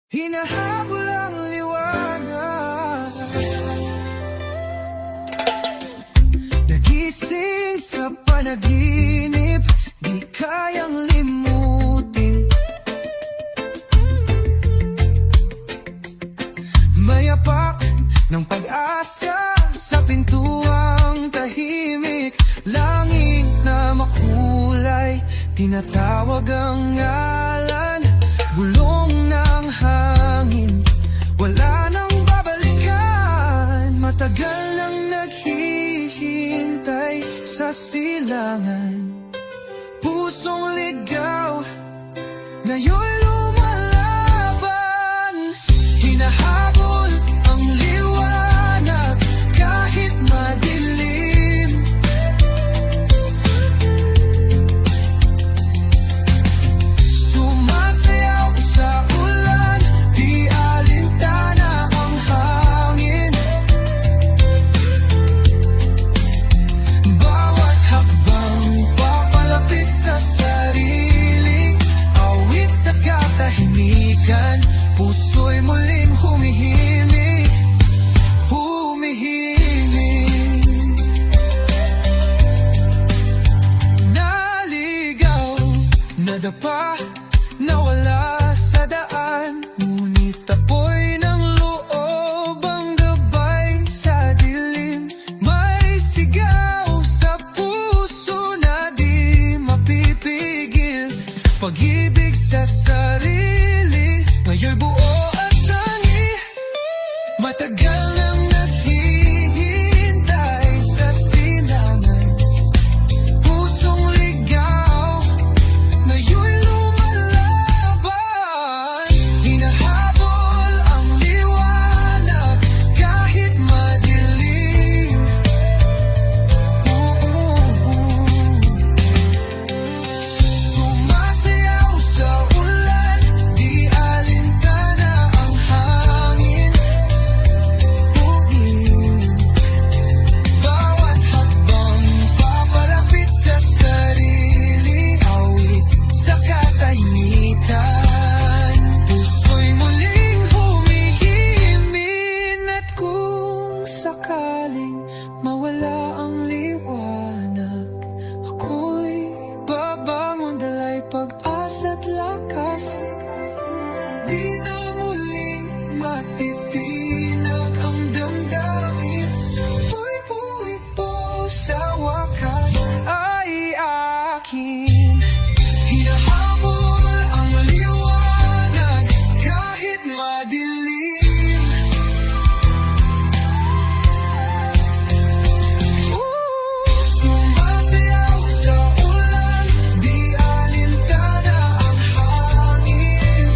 Hinahabol ang liwanag, nagising sa panaginip, di kayang limutin. Mayapak ng pag-asa sa pintuang tahimik, langit na makulay, tinatawag ang ngalan, bulong ng hangin, wala nang babalikan. Matagal nang naghihintay sa silangan, pusong ligaw, ngayon lumalaban. Hinahabol ang liwanag kahit madilim, sumasayaw sa ulan, di alintana ang hangin. Bawat hakbang papalapit sa sarili, awit sa katahimikan, puso'y muling humihimik, humihimik. Naligaw, nadapa, nawala sa daan, ngunit apoy ng loob ang gabay sa dilim. May sigaw sa puso na di mapipigil, pag-ibig sa sarili, ngayon'y buo at tangi. Matagal nang naghihintay sa silangan, pusong ligaw, ngayon'y lumalaban. Hinahabol ang liwanag kahit madilim. Sumasayaw sa ulan, di alintana ang hangin. Bawat hakbang papalapit sa sarili, awit sa katahimikan, puso'y muling humihimin. At kung sakaling mawala ang liwanag, ako'y babangon, dala'y pag-asa't lakas. Di na muling matitinag ang damdamin, buhay-buhay po sa wakas ay akin. Hinahabol ang liwanag kahit madilim. Sumasayaw sa ulan, di alintana ang hangin.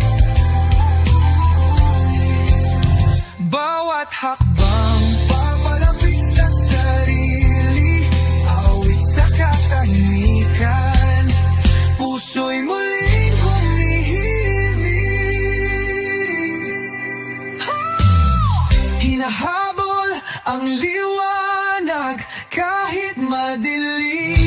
Bawat hakbang papalapit sa sarili, awit sa katahimikan, puso'y muling humihimik. Hinahabol ang liwanag kahit madilim.